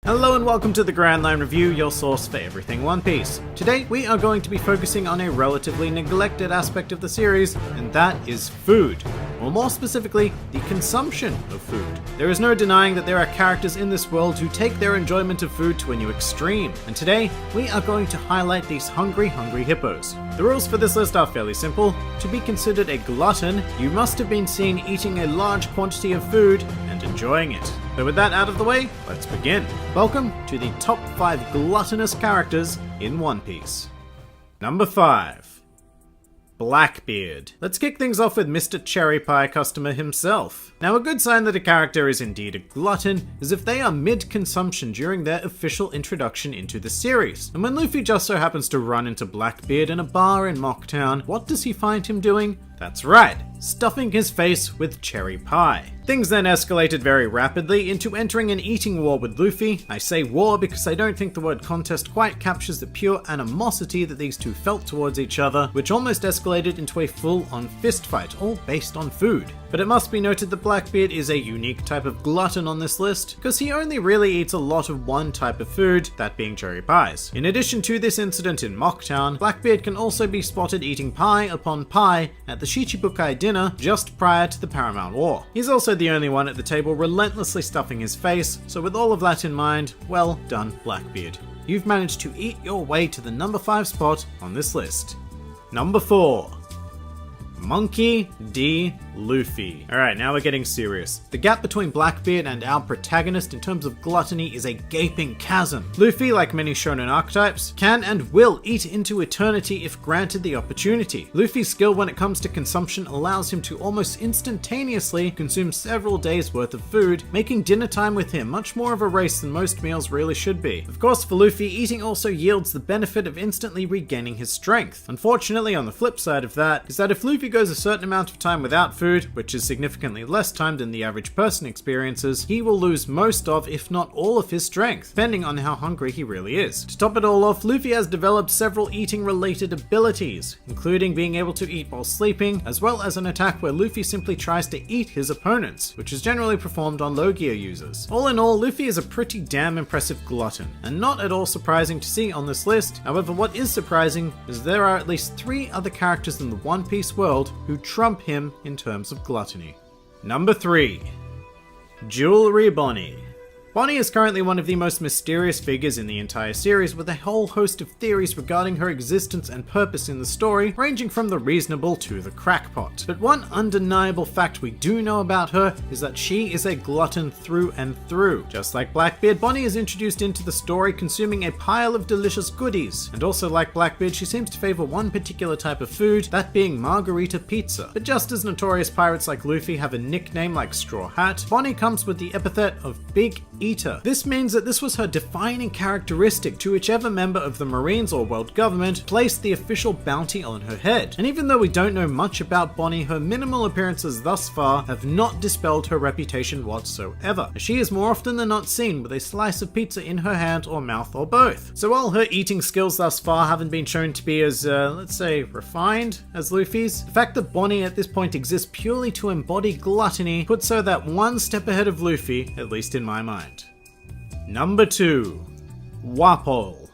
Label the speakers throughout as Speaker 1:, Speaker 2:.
Speaker 1: Hello and welcome to the Grand Line Review, your source for everything One Piece. Today we are going to be focusing on a relatively neglected aspect of the series, and that is food. Or more specifically, the consumption of food. There is no denying that there are characters in this world who take their enjoyment of food to a new extreme, and today we are going to highlight these hungry hippos. The rules for this list are fairly simple. To be considered a glutton, you must have been seen eating a large quantity of food and enjoying it. So with that out of the way, let's begin. Welcome to the top 5 gluttonous characters in One Piece. Number 5. Blackbeard. Let's kick things off with Mr. Cherry Pie Customer himself. Now, a good sign that a character is indeed a glutton is if they are mid-consumption during their official introduction into the series. And when Luffy just so happens to run into Blackbeard in a bar in Mocktown, what does he find him doing? That's right, stuffing his face with cherry pie. Things then escalated very rapidly into entering an eating war with Luffy. I say war because I don't think the word contest quite captures the pure animosity that these two felt towards each other, which almost escalated into a full-on fistfight, all based on food. But it must be noted that Blackbeard is a unique type of glutton on this list, because he only really eats a lot of one type of food, that being cherry pies. In addition to this incident in Mocktown, Blackbeard can also be spotted eating pie upon pie at the Shichibukai dinner just prior to the Paramount War. He's also the only one at the table relentlessly stuffing his face, so with all of that in mind, well done Blackbeard. You've managed to eat your way to the number 5 spot on this list. Number 4. Monkey D. Luffy. Alright, now we're getting serious. The gap between Blackbeard and our protagonist in terms of gluttony is a gaping chasm. Luffy, like many shonen archetypes, can and will eat into eternity if granted the opportunity. Luffy's skill when it comes to consumption allows him to almost instantaneously consume several days worth of food, making dinner time with him much more of a race than most meals really should be. Of course, for Luffy, eating also yields the benefit of instantly regaining his strength. Unfortunately, on the flip side of that, is that if Luffy goes a certain amount of time without food, which is significantly less time than the average person experiences, he will lose most of, if not all of his strength, depending on how hungry he really is. To top it all off, Luffy has developed several eating-related abilities, including being able to eat while sleeping, as well as an attack where Luffy simply tries to eat his opponents, which is generally performed on low-gear users. All in all, Luffy is a pretty damn impressive glutton, and not at all surprising to see on this list. However, what is surprising is there are at least 3 other characters in the One Piece world who trump him in terms of gluttony. Number 3. Jewelry Bonnie. Bonnie is currently one of the most mysterious figures in the entire series, with a whole host of theories regarding her existence and purpose in the story, ranging from the reasonable to the crackpot. But one undeniable fact we do know about her is that she is a glutton through and through. Just like Blackbeard, Bonnie is introduced into the story consuming a pile of delicious goodies, and also like Blackbeard, she seems to favor one particular type of food, that being margarita pizza. But just as notorious pirates like Luffy have a nickname like Straw Hat, Bonnie comes with the epithet of Big Eater. This means that this was her defining characteristic to whichever member of the Marines or world government placed the official bounty on her head. And even though we don't know much about Bonnie, her minimal appearances thus far have not dispelled her reputation whatsoever, as she is more often than not seen with a slice of pizza in her hand or mouth or both. So while her eating skills thus far haven't been shown to be as, let's say, refined as Luffy's, the fact that Bonnie at this point exists purely to embody gluttony puts her that one step ahead of Luffy, at least in my mind. Number 2. Wapol.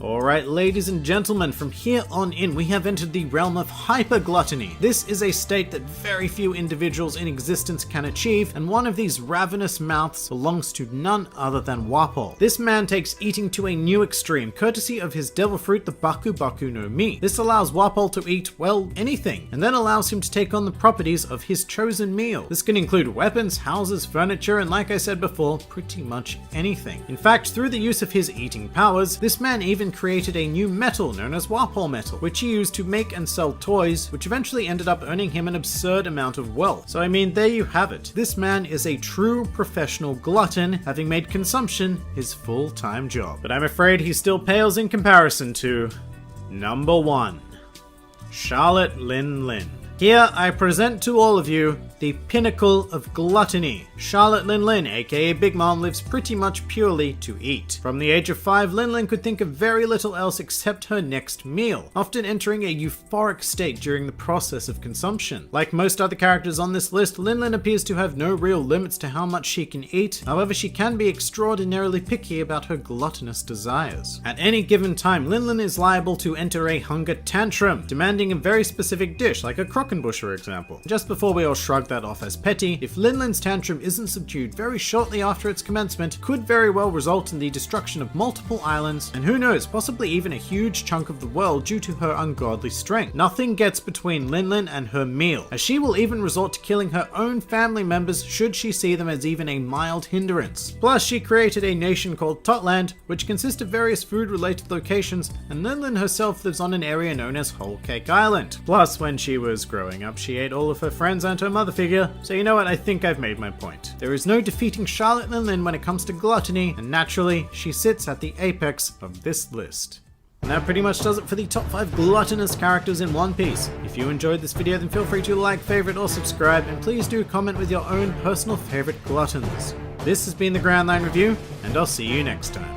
Speaker 1: Alright, ladies and gentlemen, from here on in we have entered the realm of hypergluttony. This is a state that very few individuals in existence can achieve, and one of these ravenous mouths belongs to none other than Wapol. This man takes eating to a new extreme, courtesy of his devil fruit, the Baku Baku no Mi. This allows Wapol to eat, well, anything, and then allows him to take on the properties of his chosen meal. This can include weapons, houses, furniture, and like I said before, pretty much anything. In fact, through the use of his eating powers, this man even created a new metal known as Wapol metal, which he used to make and sell toys, which eventually ended up earning him an absurd amount of wealth. So I mean, there you have it. This man is a true professional glutton, having made consumption his full-time job. But I'm afraid he still pales in comparison to number 1. Charlotte Lin Lin. Here I present to all of you the pinnacle of gluttony. Charlotte Lin Lin, aka Big Mom, lives pretty much purely to eat. From the age of 5, Lin Lin could think of very little else except her next meal, often entering a euphoric state during the process of consumption. Like most other characters on this list, Lin Lin appears to have no real limits to how much she can eat. However, she can be extraordinarily picky about her gluttonous desires. At any given time, Lin Lin is liable to enter a hunger tantrum, demanding a very specific dish, like a Krockenbush for example. Just before we all shrug that off as petty, if Lin Lin's tantrum isn't subdued very shortly after its commencement, could very well result in the destruction of multiple islands, and who knows, possibly even a huge chunk of the world due to her ungodly strength. Nothing gets between Lin Lin and her meal, as she will even resort to killing her own family members should she see them as even a mild hindrance. Plus, she created a nation called Totland, which consists of various food-related locations, and Lin Lin herself lives on an area known as Whole Cake Island. Plus, when she was growing up, she ate all of her friends and her mother figure, so you know what, I think I've made my point. There is no defeating Charlotte Lin Lin when it comes to gluttony, and naturally, she sits at the apex of this list. And that pretty much does it for the top 5 gluttonous characters in One Piece. If you enjoyed this video, then feel free to like, favorite, or subscribe, and please do comment with your own personal favorite gluttons. This has been the Grand Line Review, and I'll see you next time.